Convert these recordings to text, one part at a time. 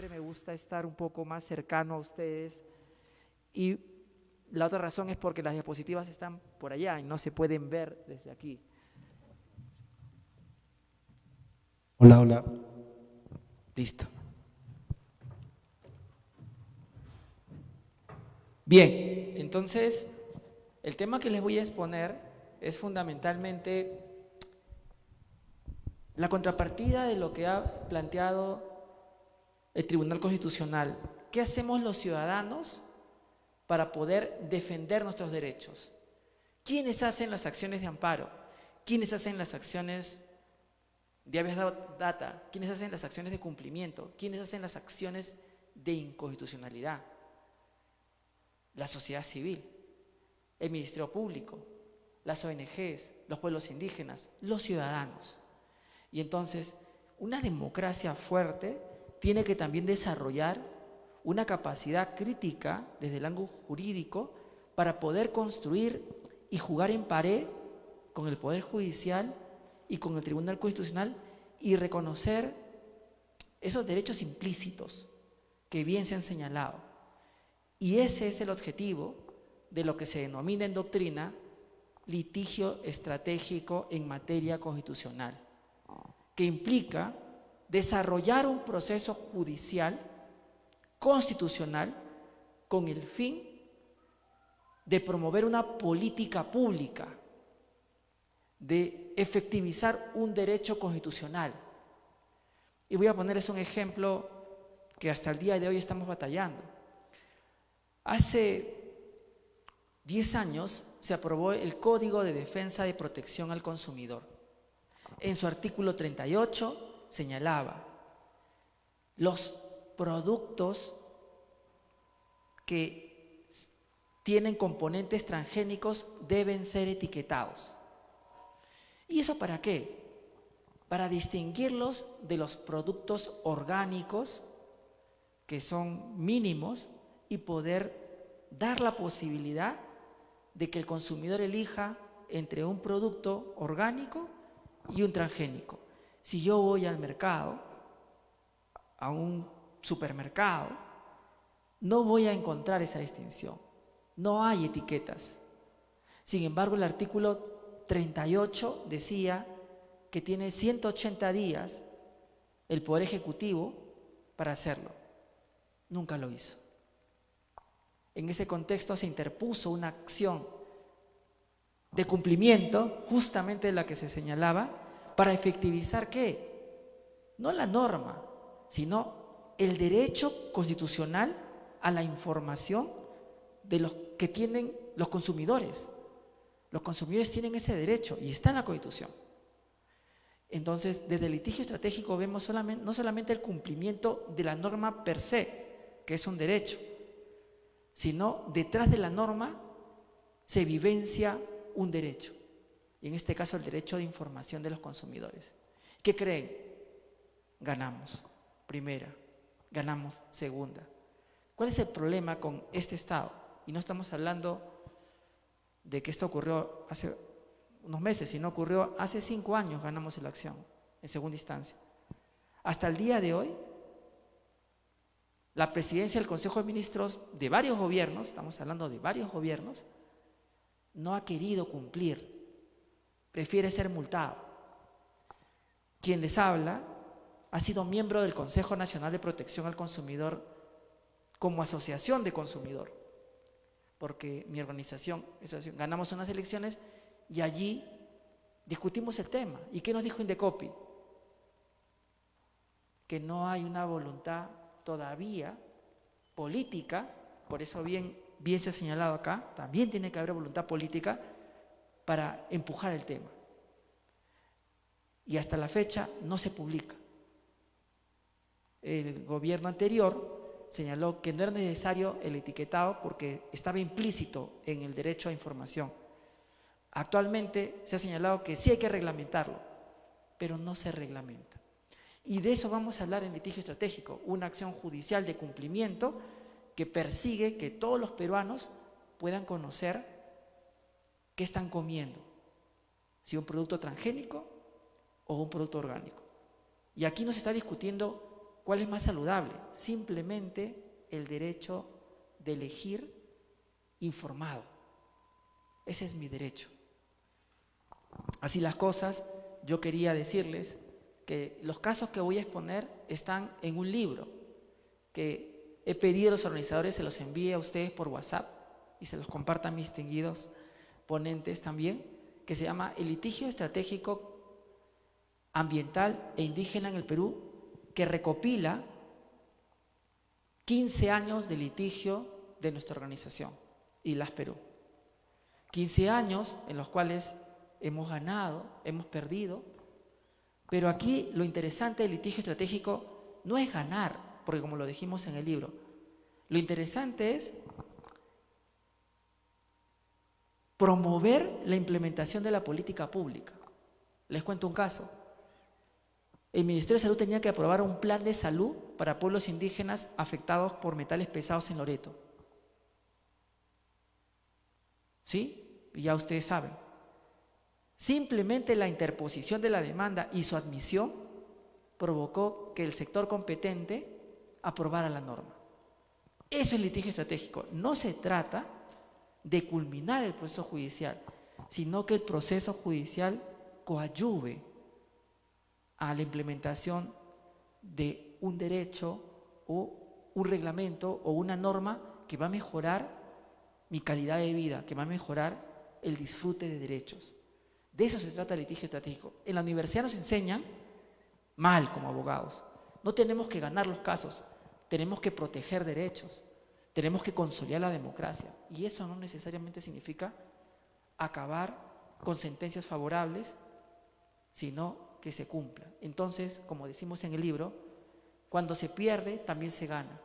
siempre me gusta estar un poco más cercano a ustedes, y la otra razón es porque las diapositivas están por allá y no se pueden ver desde aquí. Hola, hola. Listo. Bien, entonces el tema que les voy a exponer es fundamentalmente la contrapartida de lo que ha planteado el Tribunal Constitucional. ¿Qué hacemos los ciudadanos para poder defender nuestros derechos? ¿Quiénes hacen las acciones de amparo? ¿Quiénes hacen las acciones de habeas data? ¿Quiénes hacen las acciones de cumplimiento? ¿Quiénes hacen las acciones de inconstitucionalidad? La sociedad civil, el Ministerio Público, las ONGs, los pueblos indígenas, los ciudadanos. Y entonces, una democracia fuerte tiene que también desarrollar una capacidad crítica desde el ángulo jurídico para poder construir y jugar en pared con el Poder Judicial y con el Tribunal Constitucional y reconocer esos derechos implícitos que bien se han señalado. Y ese es el objetivo de lo que se denomina en doctrina litigio estratégico en materia constitucional, que implica desarrollar un proceso judicial constitucional con el fin de promover una política pública, de efectivizar un derecho constitucional. Y voy a ponerles un ejemplo que hasta el día de hoy estamos batallando. Hace 10 años se aprobó el Código de Defensa y Protección al Consumidor. En su artículo 38 señalaba: los productos que tienen componentes transgénicos deben ser etiquetados. ¿Y eso para qué? Para distinguirlos de los productos orgánicos, que son mínimos, y poder dar la posibilidad de que el consumidor elija entre un producto orgánico y un transgénico. Si yo voy al mercado, a un supermercado, no voy a encontrar esa distinción. No hay etiquetas. Sin embargo, el artículo 38 decía que tiene 180 días el Poder Ejecutivo para hacerlo. Nunca lo hizo. En ese contexto se interpuso una acción de cumplimiento, justamente de la que se señalaba, para efectivizar ¿qué? No la norma, sino el derecho constitucional a la información de los que tienen los consumidores. Los consumidores tienen ese derecho y está en la Constitución. Entonces, desde el litigio estratégico vemos no solamente el cumplimiento de la norma per se, que es un derecho, sino detrás de la norma se vivencia un derecho, y en este caso el derecho de información de los consumidores. ¿Qué creen? Ganamos primera, ganamos segunda. ¿Cuál es el problema con este Estado? Y no estamos hablando de que esto ocurrió hace unos meses, sino ocurrió hace 5 años. Ganamos la acción en segunda instancia. Hasta el día de hoy, la presidencia del Consejo de Ministros de varios gobiernos, estamos hablando de varios gobiernos, no ha querido cumplir, prefiere ser multado. Quien les habla ha sido miembro del Consejo Nacional de Protección al Consumidor como asociación de consumidor, porque mi organización, ganamos unas elecciones y allí discutimos el tema. ¿Y qué nos dijo Indecopi? Que no hay una voluntad todavía política, por eso bien se ha señalado acá, también tiene que haber voluntad política para empujar el tema. Y hasta la fecha no se publica. El gobierno anterior señaló que no era necesario el etiquetado porque estaba implícito en el derecho a información. Actualmente se ha señalado que sí hay que reglamentarlo, pero no se reglamenta. Y de eso vamos a hablar en litigio estratégico, una acción judicial de cumplimiento que persigue que todos los peruanos puedan conocer qué están comiendo, si un producto transgénico o un producto orgánico. Y aquí no se está discutiendo ¿Cuál es más saludable? Simplemente el derecho de elegir informado. Ese es mi derecho. Así las cosas, yo quería decirles que los casos que voy a exponer están en un libro que he pedido a los organizadores se los envíe a ustedes por WhatsApp y se los compartan mis distinguidos ponentes también, que se llama El litigio estratégico ambiental e indígena en el Perú, que recopila 15 años de litigio de nuestra organización, ILAS Perú. 15 años en los cuales hemos ganado, hemos perdido, pero aquí lo interesante del litigio estratégico no es ganar, porque como lo dijimos en el libro, lo interesante es promover la implementación de la política pública. Les cuento un caso. El Ministerio de Salud tenía que aprobar un plan de salud para pueblos indígenas afectados por metales pesados en Loreto. ¿Sí? Y ya ustedes saben. Simplemente la interposición de la demanda y su admisión provocó que el sector competente aprobara la norma. Eso es litigio estratégico. No se trata de culminar el proceso judicial, sino que el proceso judicial coadyuve a la implementación de un derecho o un reglamento o una norma que va a mejorar mi calidad de vida, que va a mejorar el disfrute de derechos. De eso se trata el litigio estratégico. En la universidad nos enseñan mal como abogados. No tenemos que ganar los casos, tenemos que proteger derechos, tenemos que consolidar la democracia. Y eso no necesariamente significa acabar con sentencias favorables, sino que se cumpla. Entonces, como decimos en el libro, cuando se pierde, también se gana.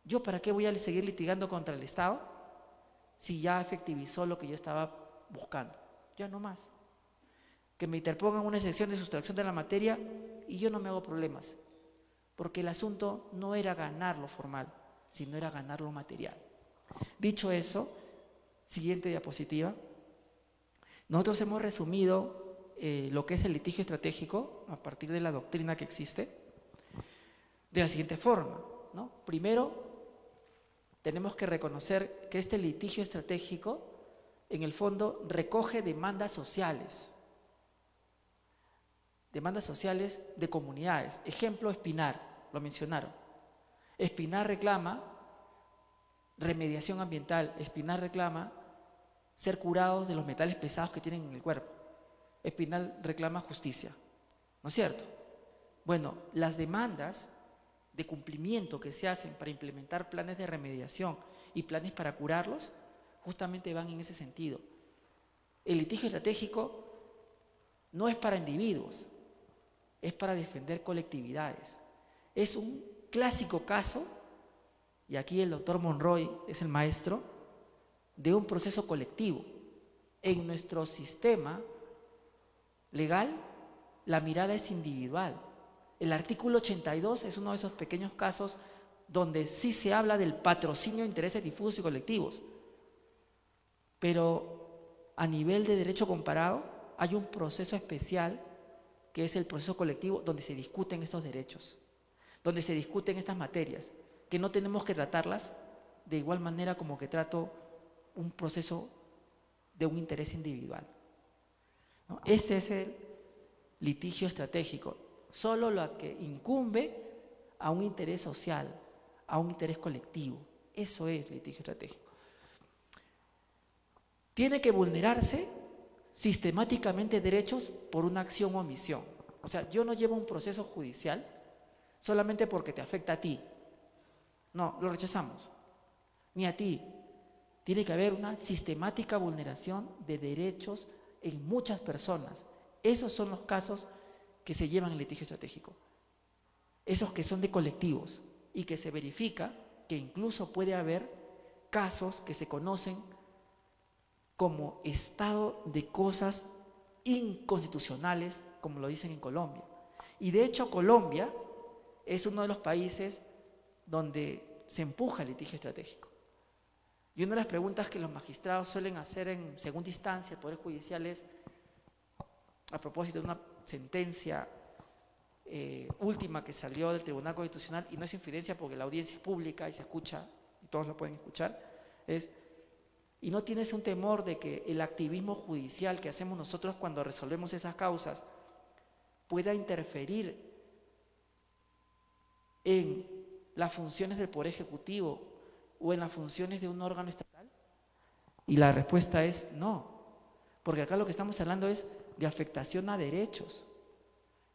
¿Yo para qué voy a seguir litigando contra el Estado si ya efectivizó lo que yo estaba buscando? Ya no más. Que me interpongan una excepción de sustracción de la materia y yo no me hago problemas, porque el asunto no era ganar lo formal, sino era ganar lo material. Dicho eso, siguiente diapositiva. Nosotros hemos resumido lo que es el litigio estratégico a partir de la doctrina que existe de la siguiente forma, ¿no? Primero, tenemos que reconocer que este litigio estratégico en el fondo recoge demandas sociales de comunidades. Ejemplo, Espinar, lo mencionaron. Espinar reclama remediación ambiental, Espinar reclama ser curados de los metales pesados que tienen en el cuerpo. Espinar reclama justicia, ¿no es cierto? Bueno, las demandas de cumplimiento que se hacen para implementar planes de remediación y planes para curarlos, justamente van en ese sentido. El litigio estratégico no es para individuos, es para defender colectividades. Es un clásico caso, y aquí el doctor Monroy es el maestro, de un proceso colectivo. En nuestro sistema legal, la mirada es individual. El artículo 82 es uno de esos pequeños casos donde sí se habla del patrocinio de intereses difusos y colectivos. Pero a nivel de derecho comparado, hay un proceso especial que es el proceso colectivo donde se discuten estos derechos, donde se discuten estas materias, que no tenemos que tratarlas de igual manera como que trato un proceso de un interés individual, ¿no? Este es el litigio estratégico, solo lo que incumbe a un interés social, a un interés colectivo. Eso es litigio estratégico. Tiene que vulnerarse sistemáticamente derechos por una acción o omisión. O sea, yo no llevo un proceso judicial solamente porque te afecta a ti. No, lo rechazamos. Ni a ti. Tiene que haber una sistemática vulneración de derechos en muchas personas. Esos son los casos que se llevan en litigio estratégico. Esos que son de colectivos y que se verifica que incluso puede haber casos que se conocen como estado de cosas inconstitucionales, como lo dicen en Colombia. Y de hecho Colombia es uno de los países donde se empuja el litigio estratégico. Y una de las preguntas que los magistrados suelen hacer en segunda instancia, el Poder Judicial, es, a propósito de una sentencia última que salió del Tribunal Constitucional, y no es infidencia porque la audiencia es pública y se escucha, y todos lo pueden escuchar, es: ¿y no tienes un temor de que el activismo judicial que hacemos nosotros cuando resolvemos esas causas pueda interferir en las funciones del Poder Ejecutivo o en las funciones de un órgano estatal? Y la respuesta es no, porque acá lo que estamos hablando es de afectación a derechos.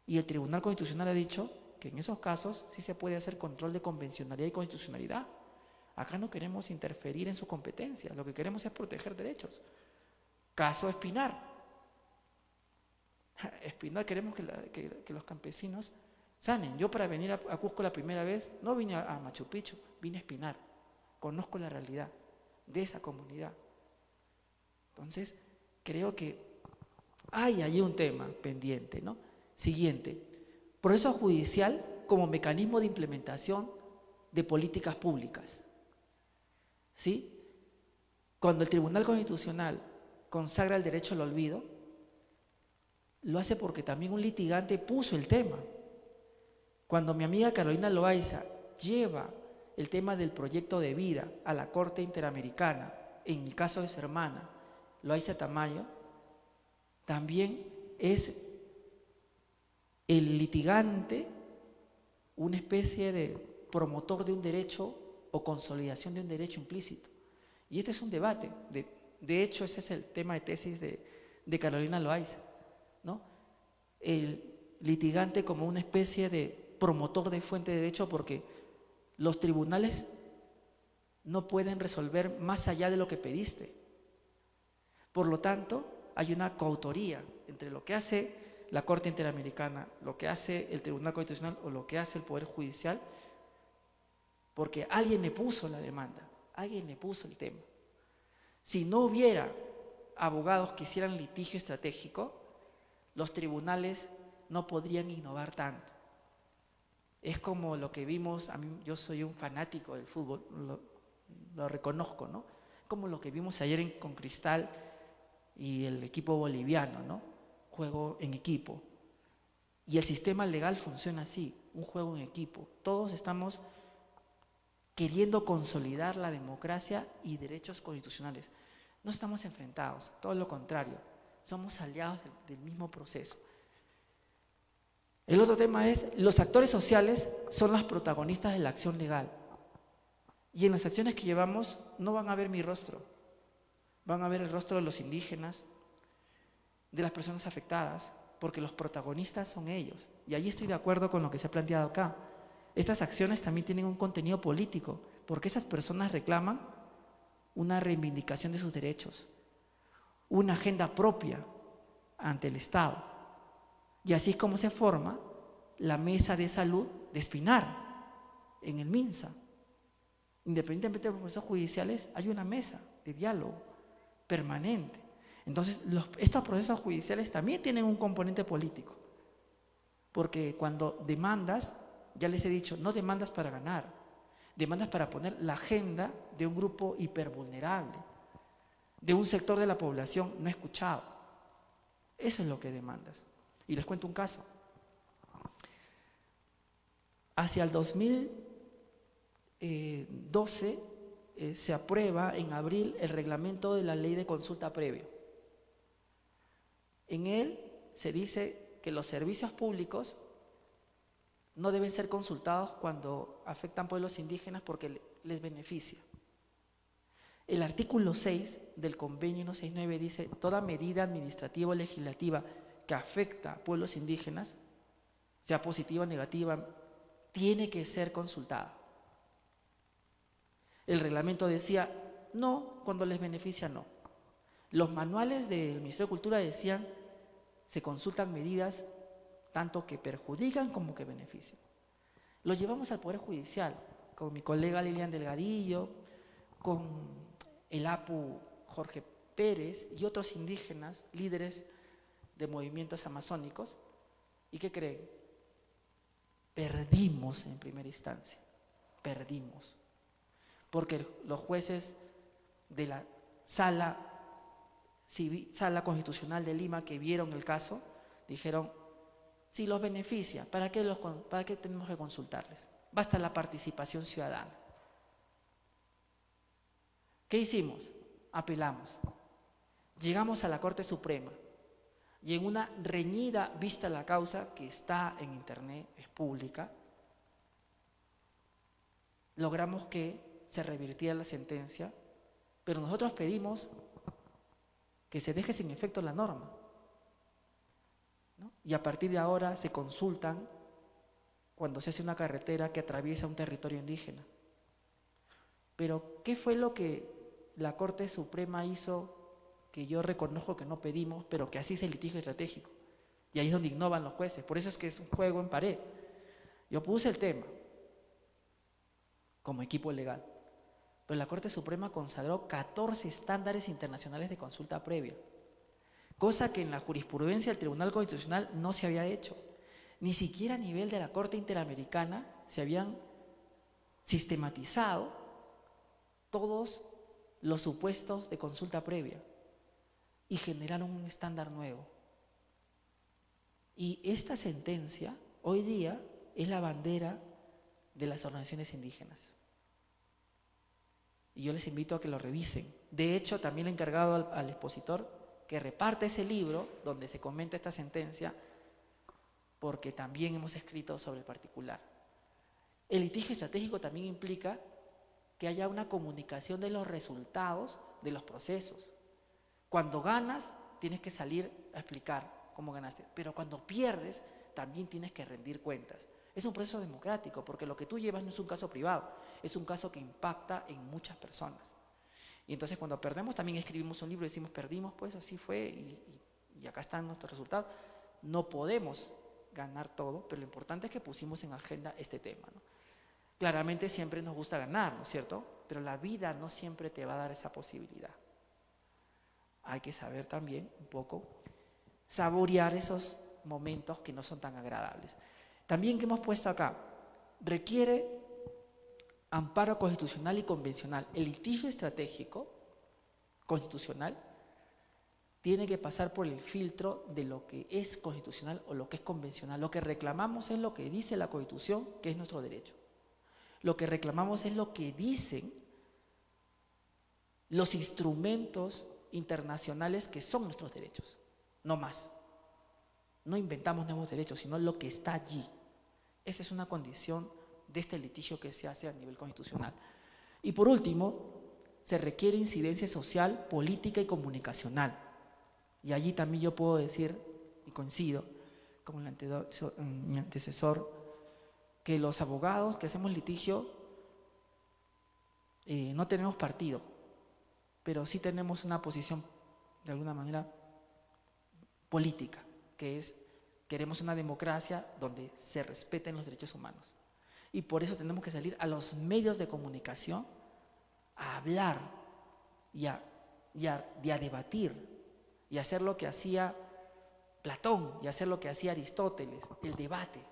Y el Tribunal Constitucional ha dicho que en esos casos sí se puede hacer control de convencionalidad y constitucionalidad. Acá no queremos interferir en su competencia, lo que queremos es proteger derechos. Caso Espinar. Espinar, queremos que los campesinos sanen. Yo, para venir a Cusco la primera vez, no vine a Machu Picchu, vine a Espinar. Conozco la realidad de esa comunidad. Entonces, creo que hay allí un tema pendiente, ¿no? Siguiente: proceso judicial como mecanismo de implementación de políticas públicas. ¿Sí? Cuando el Tribunal Constitucional consagra el derecho al olvido, lo hace porque también un litigante puso el tema. Cuando mi amiga Carolina Loaiza lleva el tema del proyecto de vida a la Corte Interamericana, en el caso de su hermana, Loaiza Tamayo, también es el litigante una especie de promotor de un derecho o consolidación de un derecho implícito. Y este es un debate. De hecho, ese es el tema de tesis de Carolina Loaiza, ¿no? El litigante como una especie de promotor de fuente de derecho, porque los tribunales no pueden resolver más allá de lo que pediste. Por lo tanto, hay una coautoría entre lo que hace la Corte Interamericana, lo que hace el Tribunal Constitucional o lo que hace el Poder Judicial, porque alguien le puso la demanda, alguien le puso el tema. Si no hubiera abogados que hicieran litigio estratégico, los tribunales no podrían innovar tanto. Es como lo que vimos, yo soy un fanático del fútbol, lo reconozco, ¿no? Como lo que vimos ayer con Cristal y el equipo boliviano, ¿no? Juego en equipo. Y el sistema legal funciona así, un juego en equipo. Todos estamos queriendo consolidar la democracia y derechos constitucionales. No estamos enfrentados, todo lo contrario, somos aliados del mismo proceso. El otro tema es: los actores sociales son los protagonistas de la acción legal. Y en las acciones que llevamos no van a ver mi rostro, van a ver el rostro de los indígenas, de las personas afectadas, porque los protagonistas son ellos. Y ahí estoy de acuerdo con lo que se ha planteado acá. Estas acciones también tienen un contenido político, porque esas personas reclaman una reivindicación de sus derechos, una agenda propia ante el Estado. Y así es como se forma la mesa de salud de Espinar, en el MINSA. Independientemente de los procesos judiciales, hay una mesa de diálogo permanente. Entonces, estos procesos judiciales también tienen un componente político, porque cuando demandas, ya les he dicho, no demandas para ganar, demandas para poner la agenda de un grupo hipervulnerable, de un sector de la población no escuchado. Eso es lo que demandas. Y les cuento un caso. Hacia el 2012 se aprueba en abril el reglamento de la ley de consulta previa. En él se dice que los servicios públicos no deben ser consultados cuando afectan pueblos indígenas porque les beneficia. El artículo 6 del convenio 169 dice: toda medida administrativa o legislativa que afecta a pueblos indígenas, sea positiva o negativa, tiene que ser consultada. El reglamento decía no, cuando les beneficia no. Los manuales del Ministerio de Cultura decían: se consultan medidas tanto que perjudican como que benefician. Lo llevamos al Poder Judicial con mi colega Lilian Delgadillo, con el APU Jorge Pérez y otros indígenas, líderes de movimientos amazónicos. ¿Y qué creen? Perdimos en primera instancia, perdimos. Porque los jueces de la sala constitucional de Lima que vieron el caso, dijeron: Si los beneficia, ¿para qué tenemos que consultarles? Basta la participación ciudadana. ¿Qué hicimos? Apelamos. Llegamos a la Corte Suprema y en una reñida vista la causa, que está en internet, es pública, logramos que se revirtiera la sentencia, pero nosotros pedimos que se deje sin efecto la norma, ¿no? Y a partir de ahora se consultan cuando se hace una carretera que atraviesa un territorio indígena. Pero, ¿qué fue lo que la Corte Suprema hizo que yo reconozco que no pedimos, pero que así es el litigio estratégico? Y ahí es donde innovan los jueces, por eso es que es un juego en pared. Yo puse el tema como equipo legal, pero la Corte Suprema consagró 14 estándares internacionales de consulta previa, cosa que en la jurisprudencia del Tribunal Constitucional no se había hecho. Ni siquiera a nivel de la Corte Interamericana se habían sistematizado todos los supuestos de consulta previa y generaron un estándar nuevo. Y esta sentencia hoy día es la bandera de las organizaciones indígenas. Y yo les invito a que lo revisen. De hecho, también le he encargado al expositor que reparte ese libro donde se comenta esta sentencia, porque también hemos escrito sobre el particular. El litigio estratégico también implica que haya una comunicación de los resultados de los procesos. Cuando ganas, tienes que salir a explicar cómo ganaste, pero cuando pierdes, también tienes que rendir cuentas. Es un proceso democrático, porque lo que tú llevas no es un caso privado, es un caso que impacta en muchas personas. Y entonces cuando perdemos, también escribimos un libro y decimos, perdimos, pues así fue, y acá están nuestros resultados. No podemos ganar todo, pero lo importante es que pusimos en agenda este tema, ¿no? Claramente siempre nos gusta ganar, ¿no es cierto? Pero la vida no siempre te va a dar esa posibilidad. Hay que saber también un poco saborear esos momentos que no son tan agradables. También que hemos puesto acá, requiere amparo constitucional y convencional. El litigio estratégico constitucional tiene que pasar por el filtro de lo que es constitucional o lo que es convencional. Lo que reclamamos es lo que dice la Constitución, que es nuestro derecho. Lo que reclamamos es lo que dicen los instrumentos internacionales que son nuestros derechos, no más. No inventamos nuevos derechos, sino lo que está allí. Esa es una condición de este litigio que se hace a nivel constitucional. Y por último, se requiere incidencia social, política y comunicacional. Y allí también yo puedo decir, y coincido con mi antecesor, que los abogados que hacemos litigio no tenemos partido, pero sí tenemos una posición de alguna manera política, que es, queremos una democracia donde se respeten los derechos humanos. Y por eso tenemos que salir a los medios de comunicación a hablar y a debatir y hacer lo que hacía Platón y hacer lo que hacía Aristóteles, el debate.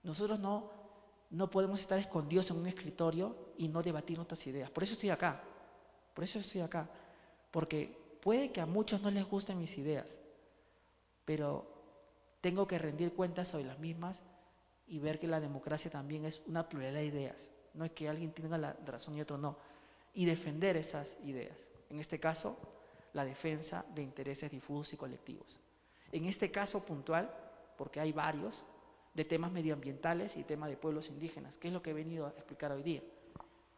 Nosotros no podemos estar escondidos en un escritorio y no debatir nuestras ideas. Por eso estoy acá, porque puede que a muchos no les gusten mis ideas, pero tengo que rendir cuentas sobre las mismas y ver que la democracia también es una pluralidad de ideas. No es que alguien tenga la razón y otro no. Y defender esas ideas. En este caso, la defensa de intereses difusos y colectivos. En este caso puntual, porque hay varios, de temas medioambientales y temas de pueblos indígenas, que es lo que he venido a explicar hoy día.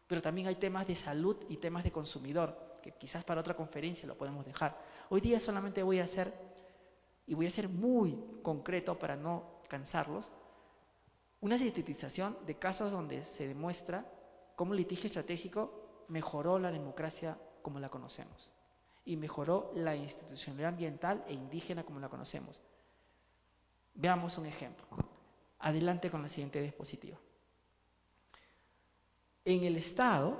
Pero también hay temas de salud y temas de consumidor, que quizás para otra conferencia lo podemos dejar. Hoy día solamente voy a ser muy concreto para no cansarlos, una sintetización de casos donde se demuestra cómo el litigio estratégico mejoró la democracia como la conocemos y mejoró la institucionalidad ambiental e indígena como la conocemos. Veamos un ejemplo. Adelante con la siguiente diapositiva. En el Estado,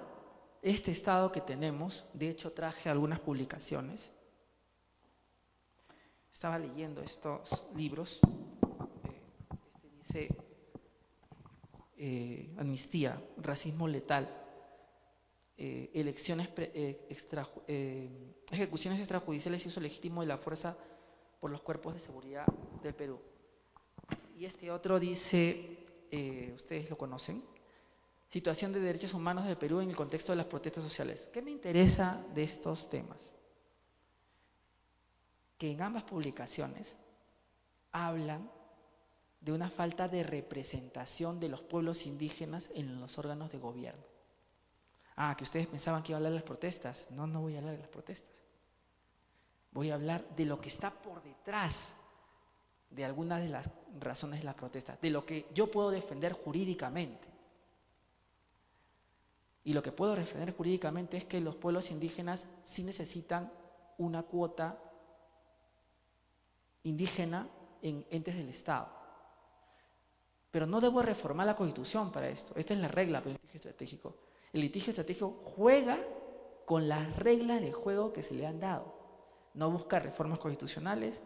este Estado que tenemos, de hecho traje algunas publicaciones. Estaba leyendo estos libros. Dice Amnistía, Racismo Letal, ejecuciones extrajudiciales y uso legítimo de la fuerza por los cuerpos de seguridad del Perú. Y este otro dice, ustedes lo conocen, situación de derechos humanos de Perú en el contexto de las protestas sociales. ¿Qué me interesa de estos temas? Que en ambas publicaciones hablan de una falta de representación de los pueblos indígenas en los órganos de gobierno. Ah, que ustedes pensaban que iba a hablar de las protestas. No, no voy a hablar de las protestas. Voy a hablar de lo que está por detrás de algunas de las razones de las protestas, de lo que yo puedo defender jurídicamente. Y lo que puedo defender jurídicamente es que los pueblos indígenas sí necesitan una cuota indígena en entes del Estado. Pero no debo reformar la Constitución para esto. Esta es la regla para el litigio estratégico. El litigio estratégico juega con las reglas de juego que se le han dado. No busca reformas constitucionales,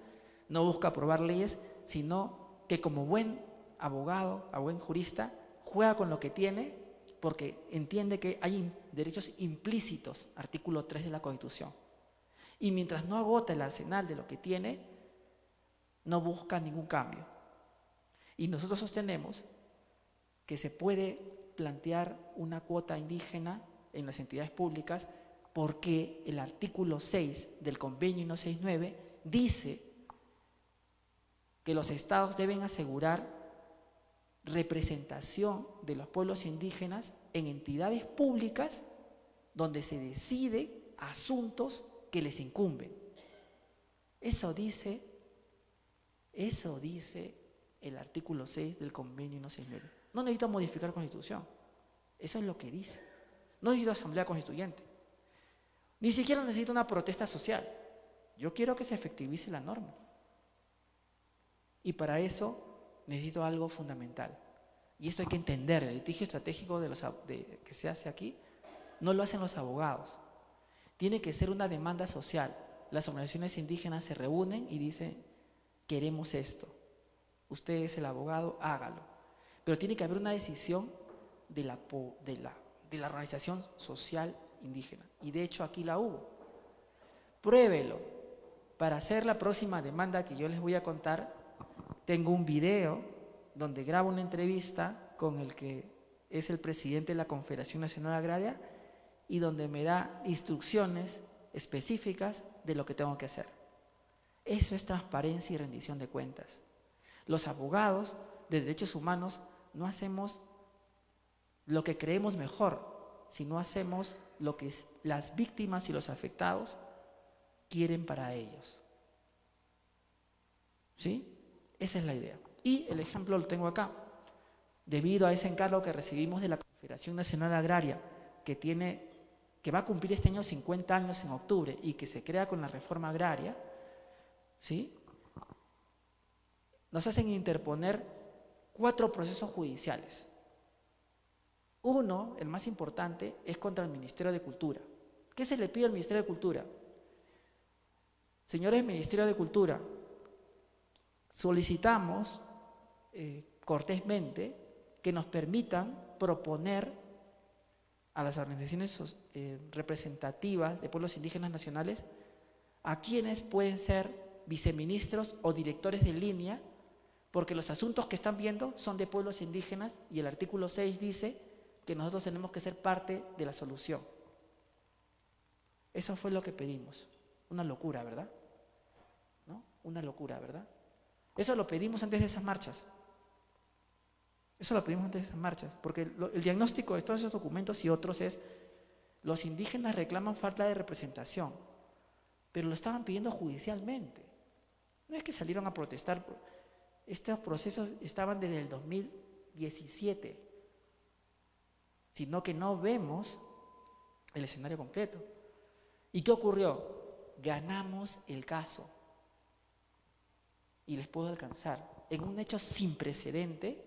no busca aprobar leyes, sino que como buen abogado, a buen jurista, juega con lo que tiene porque entiende que hay derechos implícitos, artículo 3 de la Constitución. Y mientras no agota el arsenal de lo que tiene, no busca ningún cambio. Y nosotros sostenemos que se puede plantear una cuota indígena en las entidades públicas porque el artículo 6 del convenio 169 dice que los estados deben asegurar representación de los pueblos indígenas en entidades públicas donde se decide asuntos que les incumben. Eso dice el artículo 6 del convenio 169. No necesito modificar Constitución. Eso es lo que dice. No necesito asamblea constituyente. Ni siquiera necesito una protesta social. Yo quiero que se efectivice la norma. Y para eso necesito algo fundamental. Y esto hay que entender. El litigio estratégico que se hace aquí no lo hacen los abogados. Tiene que ser una demanda social. Las organizaciones indígenas se reúnen y dicen, queremos esto. Usted es el abogado, hágalo. Pero tiene que haber una decisión de la organización social indígena. Y de hecho aquí la hubo. Pruébelo. Para hacer la próxima demanda que yo les voy a contar, tengo un video donde grabo una entrevista con el que es el presidente de la Confederación Nacional Agraria y donde me da instrucciones específicas de lo que tengo que hacer. Eso es transparencia y rendición de cuentas. Los abogados de derechos humanos no hacemos lo que creemos mejor, sino hacemos lo que las víctimas y los afectados quieren para ellos. ¿Sí? Esa es la idea. Y el ejemplo lo tengo acá. Debido a ese encargo que recibimos de la Confederación Nacional Agraria, que va a cumplir este año 50 años en octubre y que se crea con la reforma agraria, ¿sí? Nos hacen interponer 4 procesos judiciales. Uno, el más importante, es contra el Ministerio de Cultura. ¿Qué se le pide al Ministerio de Cultura? Señores del Ministerio de Cultura, solicitamos cortésmente que nos permitan proponer a las organizaciones representativas de pueblos indígenas nacionales a quienes pueden ser viceministros o directores de línea, porque los asuntos que están viendo son de pueblos indígenas y el artículo 6 dice que nosotros tenemos que ser parte de la solución. Eso fue lo que pedimos. Una locura, ¿verdad? ¿No? Una locura, ¿verdad? Eso lo pedimos antes de esas marchas. Eso lo pedimos antes de esas marchas, porque el diagnóstico de todos esos documentos y otros es, los indígenas reclaman falta de representación, pero lo estaban pidiendo judicialmente. No es que salieron a protestar. Estos procesos estaban desde el 2017, sino que no vemos el escenario completo. ¿Y qué ocurrió? Ganamos el caso. Y les puedo alcanzar. En un hecho sin precedente,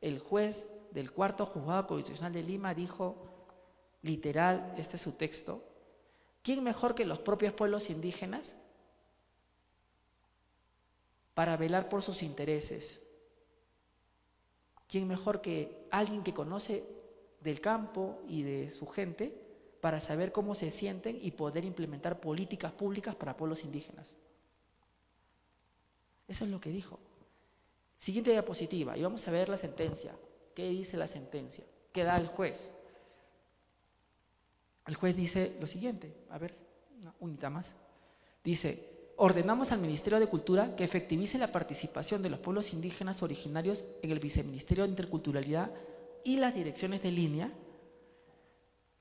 el juez del 4º Juzgado Constitucional de Lima dijo, literal, este es su texto, ¿quién mejor que los propios pueblos indígenas para velar por sus intereses? ¿Quién mejor que alguien que conoce del campo y de su gente para saber cómo se sienten y poder implementar políticas públicas para pueblos indígenas? Eso es lo que dijo. Siguiente diapositiva, y vamos a ver la sentencia. ¿Qué dice la sentencia? ¿Qué da el juez? El juez dice lo siguiente, a ver, una unita más. Dice, ordenamos al Ministerio de Cultura que efectivice la participación de los pueblos indígenas originarios en el Viceministerio de Interculturalidad y las direcciones de línea.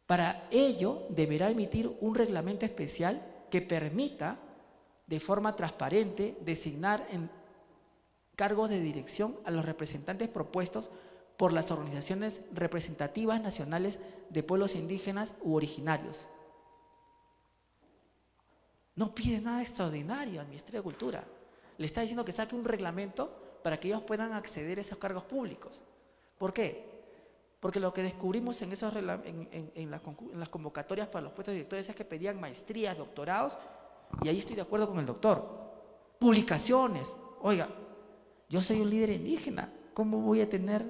Para ello, deberá emitir un reglamento especial que permita, de forma transparente, designar en cargos de dirección a los representantes propuestos por las organizaciones representativas nacionales de pueblos indígenas u originarios. No pide nada extraordinario al Ministerio de Cultura. Le está diciendo que saque un reglamento para que ellos puedan acceder a esos cargos públicos. ¿Por qué? Porque lo que descubrimos en las convocatorias para los puestos de directores es que pedían maestrías, doctorados, y ahí estoy de acuerdo con el doctor. Publicaciones. Oiga, yo soy un líder indígena, ¿cómo voy a tener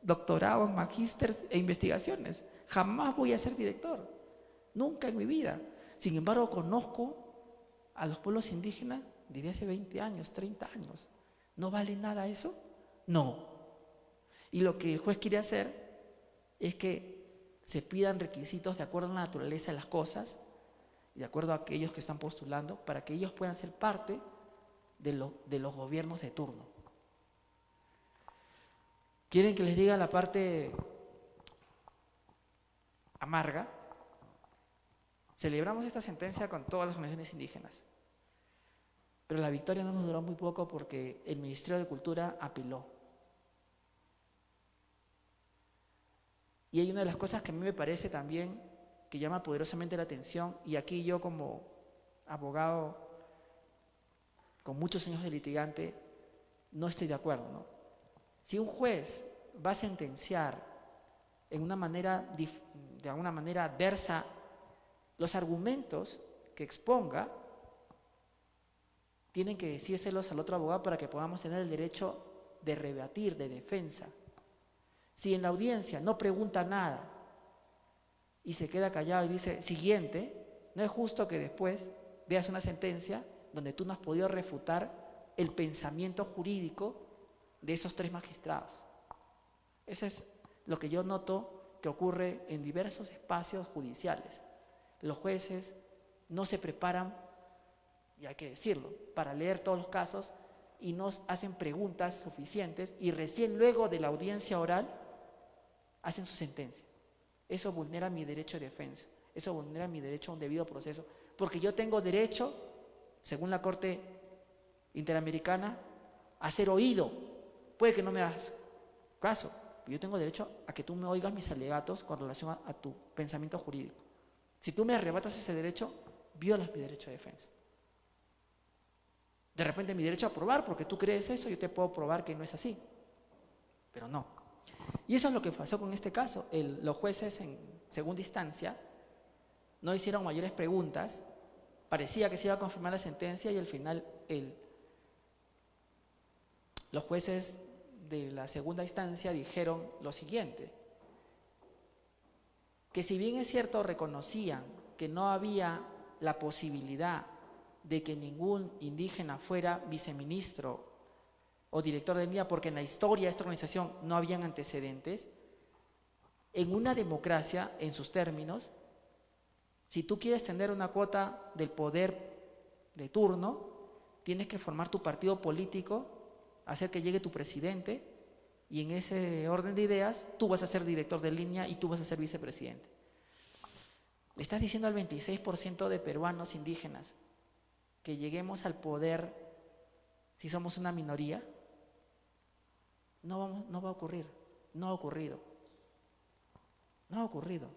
doctorado, magíster e investigaciones? Jamás voy a ser director, nunca en mi vida. Sin embargo, conozco a los pueblos indígenas desde hace 20 años, 30 años. ¿No vale nada eso? No. Y lo que el juez quiere hacer es que se pidan requisitos de acuerdo a la naturaleza de las cosas, de acuerdo a aquellos que están postulando, para que ellos puedan ser parte de los gobiernos de turno. ¿Quieren que les diga la parte amarga? Celebramos esta sentencia con todas las organizaciones indígenas, pero la victoria no nos duró muy poco porque el Ministerio de Cultura apeló. Y hay una de las cosas que a mí me parece también que llama poderosamente la atención, y aquí yo como abogado con muchos años de litigante no estoy de acuerdo, ¿no? Si un juez va a sentenciar de alguna manera adversa, los argumentos que exponga tienen que decírselos al otro abogado para que podamos tener el derecho de rebatir, de defensa. Si en la audiencia no pregunta nada y se queda callado y dice siguiente, no es justo que después veas una sentencia donde tú no has podido refutar el pensamiento jurídico de esos 3 magistrados. Eso es lo que yo noto que ocurre en diversos espacios judiciales. Los jueces no se preparan, y hay que decirlo, para leer todos los casos y no hacen preguntas suficientes y recién luego de la audiencia oral hacen su sentencia. Eso vulnera mi derecho de defensa, eso vulnera mi derecho a un debido proceso, porque yo tengo derecho, según la Corte Interamericana, a ser oído. Puede que no me hagas caso, pero yo tengo derecho a que tú me oigas mis alegatos con relación a tu pensamiento jurídico. Si tú me arrebatas ese derecho, violas mi derecho de defensa. De repente mi derecho a probar, porque tú crees eso, yo te puedo probar que no es así, pero no. Y eso es lo que pasó con este caso. Los jueces en segunda instancia no hicieron mayores preguntas, parecía que se iba a confirmar la sentencia y al final los jueces de la segunda instancia dijeron lo siguiente, que si bien es cierto reconocían que no había la posibilidad de que ningún indígena fuera viceministro o director de línea, porque en la historia de esta organización no habían antecedentes, en una democracia, en sus términos, si tú quieres tener una cuota del poder de turno, tienes que formar tu partido político, hacer que llegue tu presidente, y en ese orden de ideas, tú vas a ser director de línea y tú vas a ser vicepresidente. Le estás diciendo al 26% de peruanos indígenas que lleguemos al poder si somos una minoría. No va a ocurrir, no ha ocurrido. No ha ocurrido.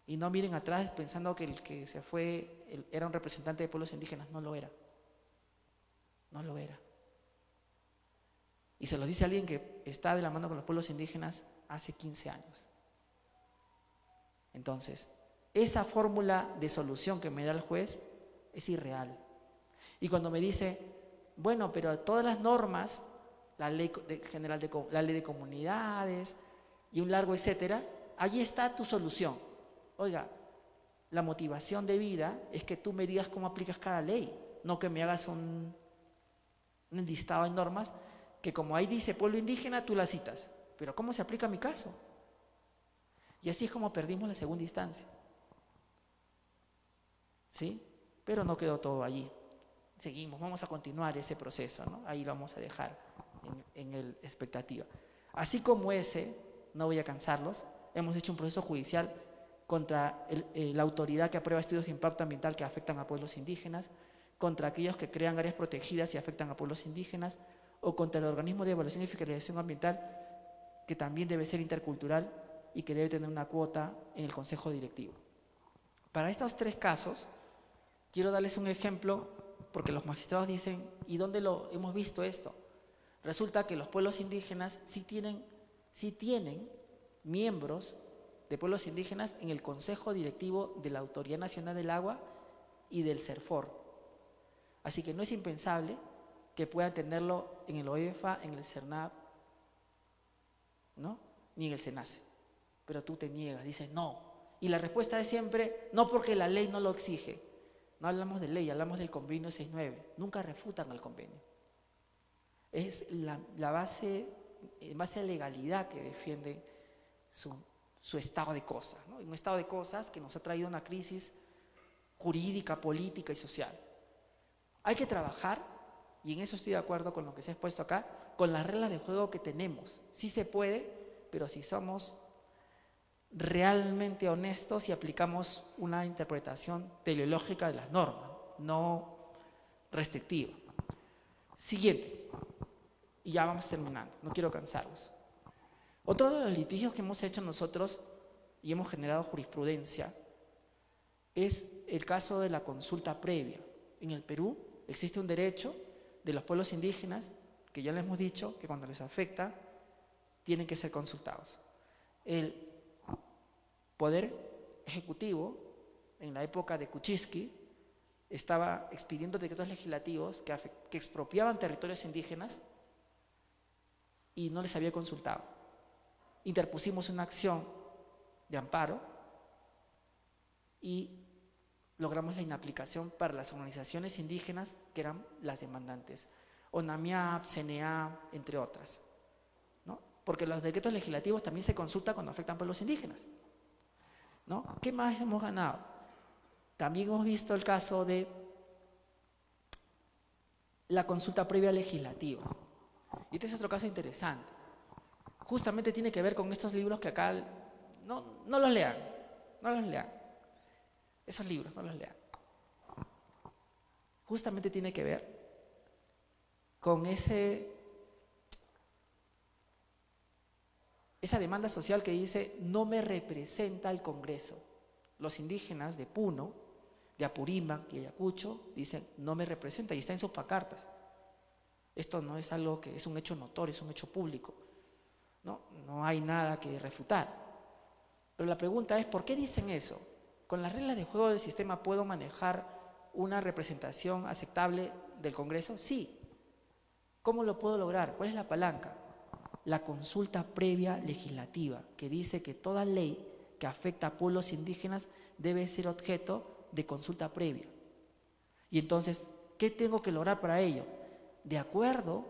Y no miren atrás pensando que el que se fue era un representante de pueblos indígenas, no lo era. No lo era. Y se los dice alguien que está de la mano con los pueblos indígenas hace 15 años. Entonces, esa fórmula de solución que me da el juez es irreal. Y cuando me dice, bueno, pero todas las normas, la ley de comunidades y un largo etcétera, allí está tu solución. Oiga, la motivación de vida es que tú me digas cómo aplicas cada ley, no que me hagas un listado de normas que como ahí dice pueblo indígena, tú la citas. Pero ¿cómo se aplica a mi caso? Y así es como perdimos la segunda instancia. ¿Sí? Pero no quedó todo allí. Seguimos, vamos a continuar ese proceso, ¿no? Ahí lo vamos a dejar en el expectativa. Así como ese, no voy a cansarlos, hemos hecho un proceso judicial contra la autoridad que aprueba estudios de impacto ambiental que afectan a pueblos indígenas, contra aquellos que crean áreas protegidas y afectan a pueblos indígenas, o contra el organismo de evaluación y fiscalización ambiental, que también debe ser intercultural y que debe tener una cuota en el consejo directivo. Para estos tres casos, quiero darles un ejemplo, porque los magistrados dicen, ¿y dónde lo hemos visto esto? Resulta que los pueblos indígenas sí tienen miembros de pueblos indígenas en el consejo directivo de la Autoridad Nacional del Agua y del CERFOR. Así que no es impensable que puedan tenerlo en el OEFA, en el CERNAP, ¿no? Ni en el SENACE. Pero tú te niegas, dices no. Y la respuesta es siempre, no, porque la ley no lo exige. No hablamos de ley, hablamos del convenio 69. Nunca refutan al convenio. Es la base, en base a legalidad que defiende su estado de cosas, ¿no? Un estado de cosas que nos ha traído una crisis jurídica, política y social. Hay que trabajar, y en eso estoy de acuerdo con lo que se ha expuesto acá, con las reglas de juego que tenemos. Sí se puede, pero si somos realmente honestos y aplicamos una interpretación teleológica de las normas, no restrictiva. Siguiente, y ya vamos terminando, no quiero cansarlos. Otro de los litigios que hemos hecho nosotros y hemos generado jurisprudencia es el caso de la consulta previa. En el Perú existe un derecho de los pueblos indígenas, que ya les hemos dicho que cuando les afecta tienen que ser consultados. El Poder Ejecutivo, en la época de Kuczynski, estaba expidiendo decretos legislativos que expropiaban territorios indígenas y no les había consultado. Interpusimos una acción de amparo y logramos la inaplicación para las organizaciones indígenas que eran las demandantes, ONAMIAP, CNA, entre otras, ¿no? Porque los decretos legislativos también se consultan cuando afectan a pueblos indígenas, ¿no? ¿Qué más hemos ganado? También hemos visto el caso de la consulta previa legislativa. Y este es otro caso interesante. Justamente tiene que ver con estos libros que acá no los lean, no los lean. Esos libros, no los lean. Justamente tiene que ver con esa demanda social que dice, no me representa el Congreso. Los indígenas de Puno, de Apurímac y Ayacucho dicen, no me representa, y está en sus pancartas. Esto no es algo que es un hecho notorio, es un hecho público. No hay nada que refutar. Pero la pregunta es, ¿por qué dicen eso? ¿Con las reglas de juego del sistema puedo manejar una representación aceptable del Congreso? Sí. ¿Cómo lo puedo lograr? ¿Cuál es la palanca? La consulta previa legislativa, que dice que toda ley que afecta a pueblos indígenas debe ser objeto de consulta previa. Y entonces, ¿qué tengo que lograr para ello? De acuerdo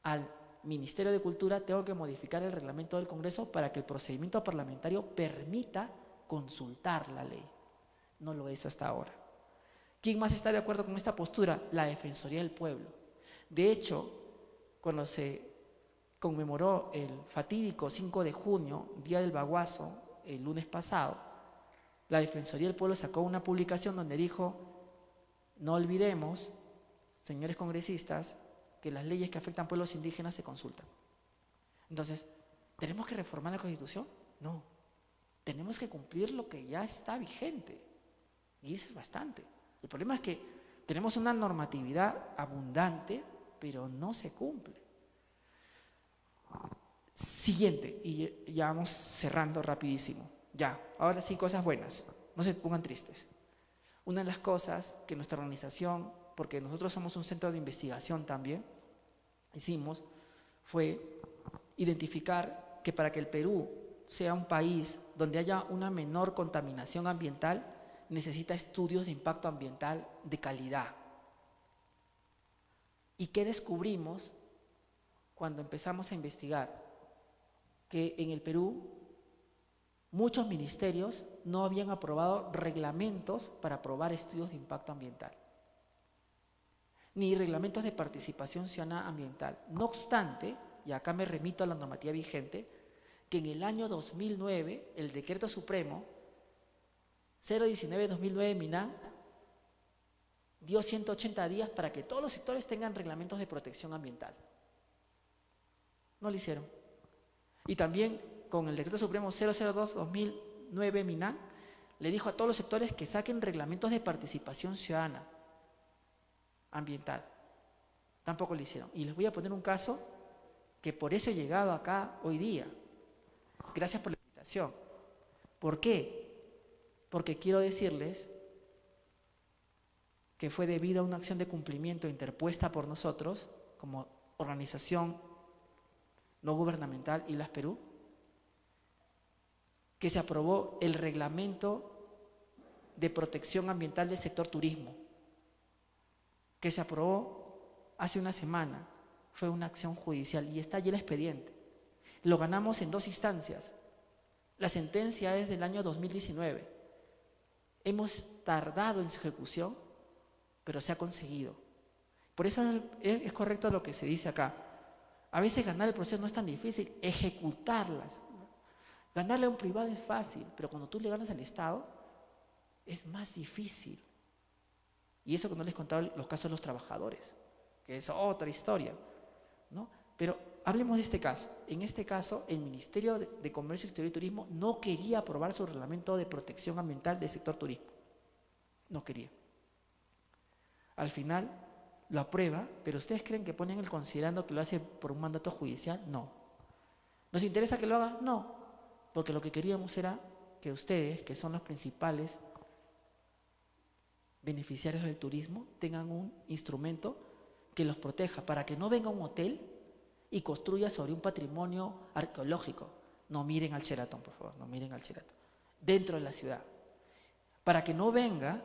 al Ministerio de Cultura, tengo que modificar el reglamento del Congreso para que el procedimiento parlamentario permita consultar la ley. No lo es hasta ahora. ¿Quién más está de acuerdo con esta postura? La Defensoría del Pueblo. De hecho, cuando se conmemoró el fatídico 5 de junio, Día del Baguazo, el lunes pasado, la Defensoría del Pueblo sacó una publicación donde dijo, no olvidemos, señores congresistas, que las leyes que afectan a pueblos indígenas se consultan. Entonces, ¿tenemos que reformar la Constitución? No. Tenemos que cumplir lo que ya está vigente. Y eso es bastante. El problema es que tenemos una normatividad abundante, pero no se cumple. Siguiente, y ya vamos cerrando rapidísimo. Ya, ahora sí, cosas buenas. No se pongan tristes. Una de las cosas que nuestra organización, porque nosotros somos un centro de investigación también, hicimos fue identificar que para que el Perú sea un país donde haya una menor contaminación ambiental, necesita estudios de impacto ambiental de calidad. ¿Y qué descubrimos? cuando empezamos a investigar que en el Perú muchos ministerios no habían aprobado reglamentos para aprobar estudios de impacto ambiental, ni reglamentos de participación ciudadana ambiental. No obstante, y acá me remito a la normativa vigente, que en el año 2009, el Decreto Supremo 019-2009 MINAN dio 180 días para que todos los sectores tengan reglamentos de protección ambiental. No lo hicieron. Y también con el Decreto Supremo 002-2009 MINAN le dijo a todos los sectores que saquen reglamentos de participación ciudadana ambiental. Tampoco lo hicieron. Y les voy a poner un caso que por eso he llegado acá hoy día. Gracias por la invitación. ¿Por qué? Porque quiero decirles que fue debido a una acción de cumplimiento interpuesta por nosotros como organización no gubernamental ILAS Perú, que se aprobó el reglamento de protección ambiental del sector turismo, que se aprobó hace una semana. Fue una acción judicial y está allí el expediente. Lo ganamos en 2 instancias. La sentencia es del año 2019. Hemos tardado en su ejecución, pero se ha conseguido. Por eso es correcto lo que se dice acá. A veces ganar el proceso no es tan difícil, ejecutarlas. Ganarle a un privado es fácil, pero cuando tú le ganas al Estado, es más difícil. Y eso que no les contaba los casos de los trabajadores, que es otra historia, ¿no? Pero hablemos de este caso. En este caso, el Ministerio de Comercio Exterior y Turismo no quería aprobar su reglamento de protección ambiental del sector turismo. No quería. Al final lo aprueba, pero ¿ustedes creen que ponen el considerando que lo hace por un mandato judicial? No. ¿Nos interesa que lo haga? No, porque lo que queríamos era que ustedes, que son los principales beneficiarios del turismo, tengan un instrumento que los proteja para que no venga un hotel y construya sobre un patrimonio arqueológico. No miren al Sheraton, por favor, no miren al Sheraton. Dentro de la ciudad. Para que no venga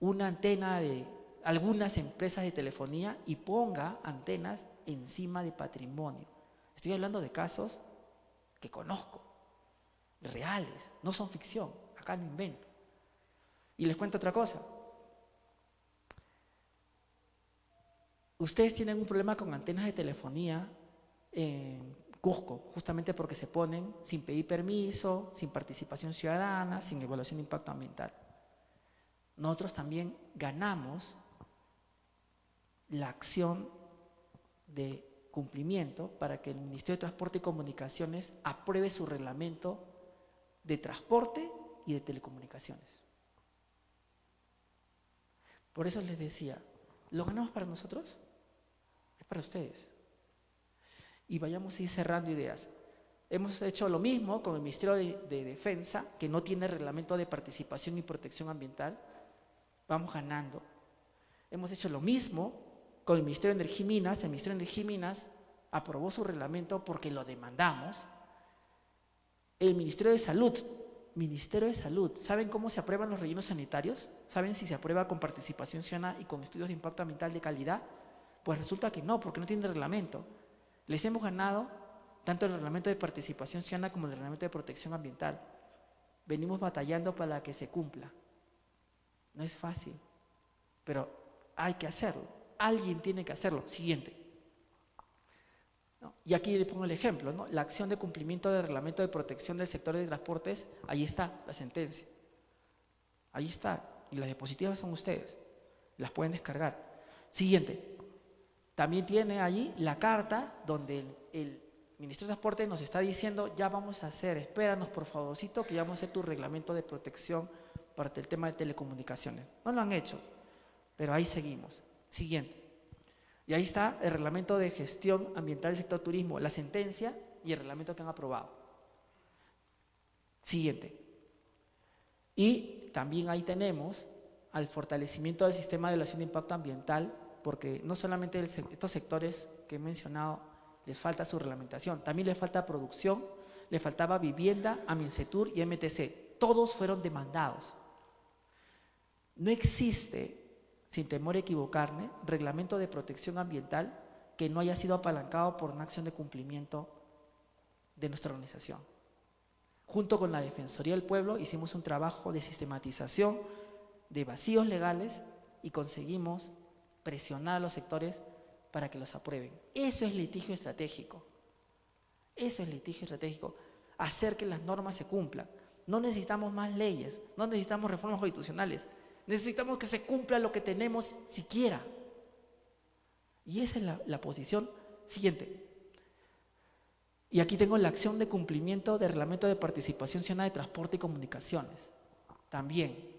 una antena de algunas empresas de telefonía y ponga antenas encima de patrimonio. Estoy hablando de casos que conozco, reales, no son ficción, acá no invento. Y les cuento otra cosa. Ustedes tienen un problema con antenas de telefonía en Cusco, justamente porque se ponen sin pedir permiso, sin participación ciudadana, sin evaluación de impacto ambiental. Nosotros también ganamos la acción de cumplimiento para que el Ministerio de Transporte y Comunicaciones apruebe su reglamento de transporte y de telecomunicaciones. Por eso les decía, ¿lo ganamos para nosotros? Es para ustedes. Y vayamos a ir cerrando ideas. Hemos hecho lo mismo con el Ministerio de Defensa, que no tiene reglamento de participación y protección ambiental. Vamos ganando. Hemos hecho lo mismo con el Ministerio de Energía y Minas. El Ministerio de Energía y Minas aprobó su reglamento porque lo demandamos. El Ministerio de Salud, ¿saben cómo se aprueban los rellenos sanitarios? ¿Saben si se aprueba con participación ciudadana y con estudios de impacto ambiental de calidad? Pues resulta que no, porque no tiene reglamento. Les hemos ganado tanto el reglamento de participación ciudadana como el reglamento de protección ambiental. Venimos batallando para que se cumpla. No es fácil, pero hay que hacerlo. Alguien tiene que hacerlo. Siguiente. ¿No? Y aquí le pongo el ejemplo, ¿no? La acción de cumplimiento del reglamento de protección del sector de transportes, ahí está la sentencia. Ahí está. Y las diapositivas son ustedes. Las pueden descargar. Siguiente. También tiene allí la carta donde el Ministerio de Transporte nos está diciendo, ya vamos a hacer, espéranos por favorcito, que ya vamos a hacer tu reglamento de protección para el tema de telecomunicaciones. No lo han hecho, pero ahí seguimos. Siguiente. Y ahí está el reglamento de gestión ambiental del sector turismo, la sentencia y el reglamento que han aprobado. Siguiente. Y también ahí tenemos al fortalecimiento del sistema de evaluación de impacto ambiental, porque no solamente estos sectores que he mencionado les falta su reglamentación, también les falta producción, les faltaba vivienda, Amincetur y MTC. Todos fueron demandados. No existe, sin temor a equivocarme, reglamento de protección ambiental que no haya sido apalancado por una acción de cumplimiento de nuestra organización. Junto con la Defensoría del Pueblo hicimos un trabajo de sistematización de vacíos legales y conseguimos presionar a los sectores para que los aprueben. Eso es litigio estratégico. Eso es litigio estratégico. Hacer que las normas se cumplan. No necesitamos más leyes, no necesitamos reformas constitucionales. Necesitamos que se cumpla lo que tenemos siquiera. Y esa es la posición siguiente. Y aquí tengo la acción de cumplimiento del Reglamento de Participación Ciudadana de Transporte y Comunicaciones. También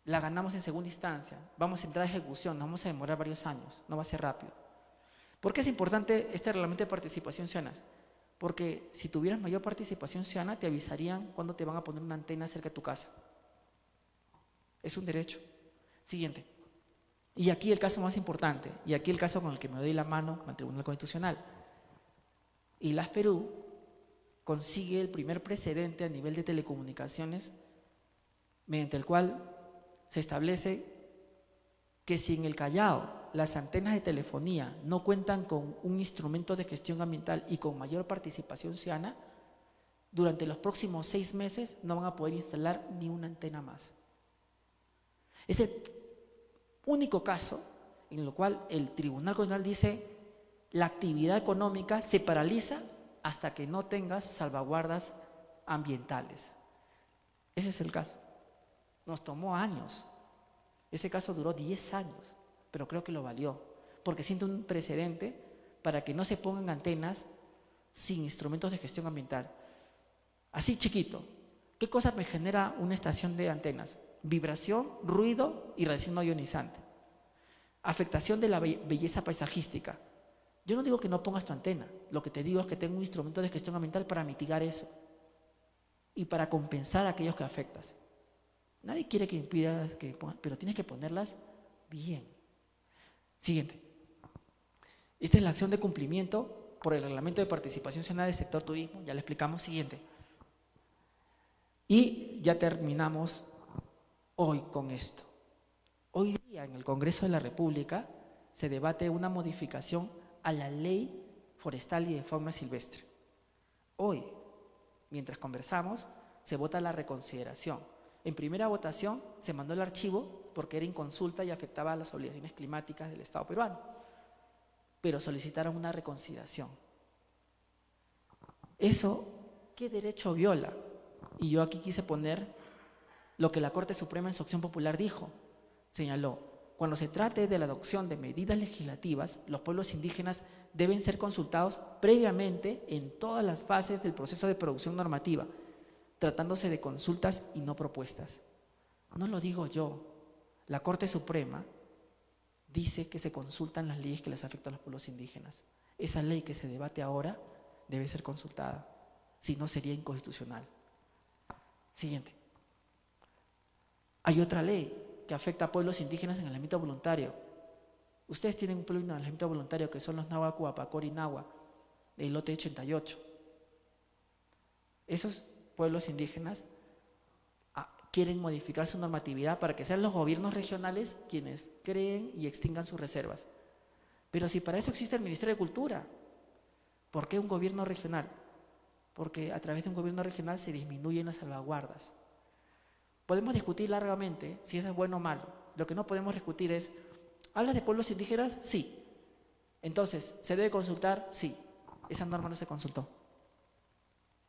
la ganamos en segunda instancia. Vamos a entrar a ejecución, nos vamos a demorar varios años, no va a ser rápido. ¿Por qué es importante este Reglamento de Participación Ciudadana? Porque si tuvieras mayor participación ciudadana, te avisarían cuando te van a poner una antena cerca de tu casa. Es un derecho. Siguiente. Y aquí el caso más importante, y aquí el caso con el que me doy la mano al Tribunal Constitucional. ILAS Perú consigue el primer precedente a nivel de telecomunicaciones mediante el cual se establece que si en el Callao las antenas de telefonía no cuentan con un instrumento de gestión ambiental y con mayor participación ciudadana, durante los próximos 6 meses no van a poder instalar ni una antena más. Es el único caso en el cual el Tribunal Constitucional dice la actividad económica se paraliza hasta que no tengas salvaguardas ambientales. Ese es el caso. Nos tomó años. Ese caso duró 10 años, pero creo que lo valió, porque siente un precedente para que no se pongan antenas sin instrumentos de gestión ambiental. Así chiquito, ¿qué cosa me genera una estación de antenas? Vibración, ruido y radiación no ionizante. Afectación de la belleza paisajística. Yo no digo que no pongas tu antena, lo que te digo es que tenga un instrumento de gestión ambiental para mitigar eso y para compensar a aquellos que afectas. Nadie quiere que impidas que pongas, pero tienes que ponerlas bien. Siguiente. Esta es la acción de cumplimiento por el Reglamento de Participación Ciudadana del Sector Turismo, ya le explicamos. Siguiente. Y ya terminamos hoy con esto. Hoy día en el Congreso de la República se debate una modificación a la Ley Forestal y de Fauna Silvestre. Hoy, mientras conversamos, se vota la reconsideración. En primera votación se mandó el archivo porque era inconsulta y afectaba a las obligaciones climáticas del Estado peruano, pero solicitaron una reconsideración. ¿Eso qué derecho viola? Y yo aquí quise poner lo que la Corte Suprema en su acción popular dijo. Señaló: cuando se trate de la adopción de medidas legislativas, los pueblos indígenas deben ser consultados previamente en todas las fases del proceso de producción normativa, tratándose de consultas y no propuestas. No lo digo yo. La Corte Suprema dice que se consultan las leyes que les afectan a los pueblos indígenas. Esa ley que se debate ahora debe ser consultada, si no sería inconstitucional. Siguiente. Hay otra ley que afecta a pueblos indígenas en el ámbito voluntario. Ustedes tienen un pueblo en el ámbito voluntario que son los Nahuacu, Apacor y Nahua, del lote 88. Esos pueblos indígenas quieren modificar su normatividad para que sean los gobiernos regionales quienes creen y extingan sus reservas. Pero si para eso existe el Ministerio de Cultura, ¿por qué un gobierno regional? Porque a través de un gobierno regional se disminuyen las salvaguardas. Podemos discutir largamente si eso es bueno o malo. Lo que no podemos discutir es, ¿hablas de pueblos indígenas? Sí. Entonces, ¿se debe consultar? Sí. Esa norma no se consultó.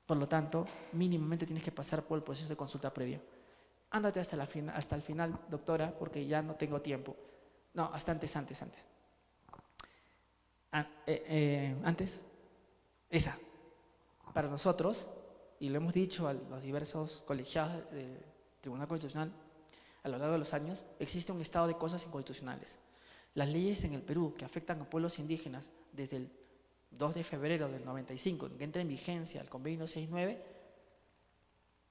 Por lo tanto, mínimamente tienes que pasar por el proceso de consulta previa. Ándate hasta el final, doctora, porque ya no tengo tiempo. No, hasta antes. Antes, esa. Para nosotros, y lo hemos dicho a los diversos colegiados del Tribunal Constitucional a lo largo de los años, existe un estado de cosas inconstitucionales. Las leyes en el Perú que afectan a pueblos indígenas desde el 2 de febrero del 95, en que entra en vigencia el convenio 69,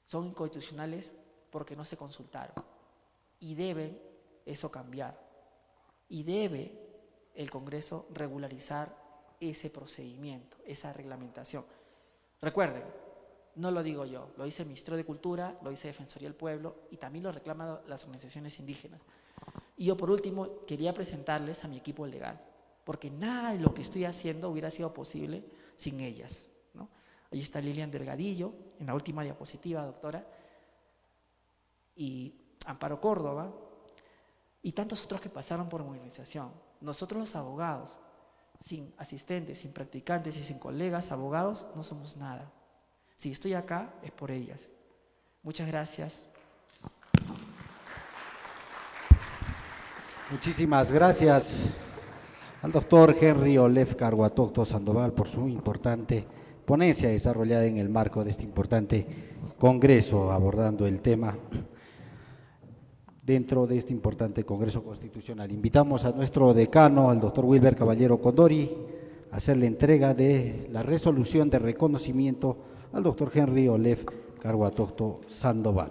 son inconstitucionales porque no se consultaron. Y debe eso cambiar. Y debe el Congreso regularizar ese procedimiento, esa reglamentación. Recuerden, no lo digo yo, lo dice el Ministerio de Cultura, lo dice Defensoría del Pueblo y también lo reclaman las organizaciones indígenas. Y yo por último quería presentarles a mi equipo legal. porque nada de lo que estoy haciendo hubiera sido posible sin ellas, ¿no? Ahí está Lilian Delgadillo, en la última diapositiva, doctora, y Amparo Córdoba, y tantos otros que pasaron por movilización. Nosotros los abogados, sin asistentes, sin practicantes y sin colegas abogados, no somos nada. Si estoy acá, es por ellas. Muchas gracias. Muchísimas gracias al doctor Henry Olef Carhuatocto Sandoval por su importante ponencia desarrollada en el marco de este importante congreso, abordando el tema dentro de este importante congreso constitucional. Invitamos a nuestro decano, al doctor Wilber Caballero Condori, a hacer la entrega de la resolución de reconocimiento al doctor Henry Olef Carhuatocto Sandoval.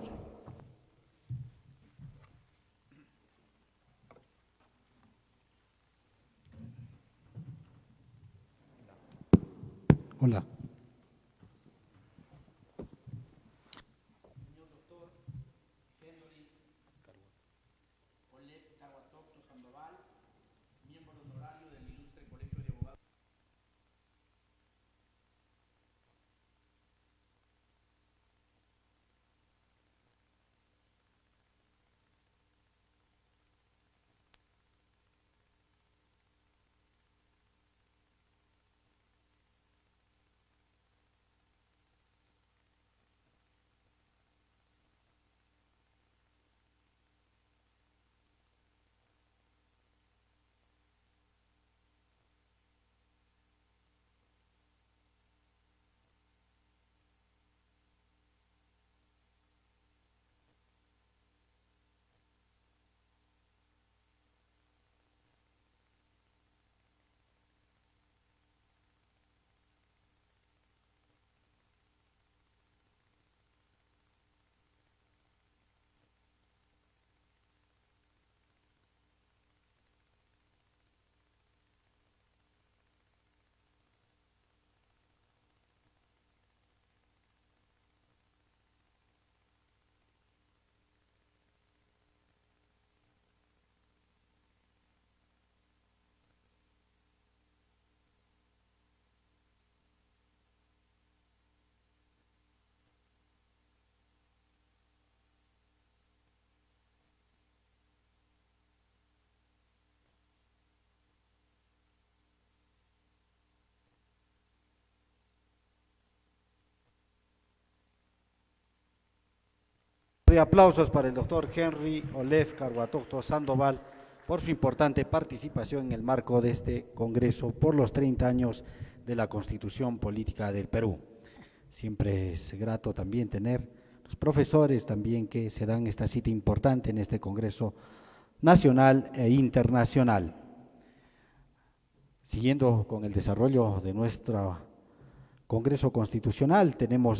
Hola. Señor doctor Henry Olef Carhuatocto Sandoval, miembro honorario del Ilustre Colegio de Abogados. De aplausos para el doctor Henry Olef Carhuatocto Sandoval por su importante participación en el marco de este Congreso por los 30 años de la Constitución Política del Perú. Siempre es grato también tener los profesores también que se dan esta cita importante en este Congreso nacional e internacional. Siguiendo con el desarrollo de nuestro Congreso Constitucional, tenemos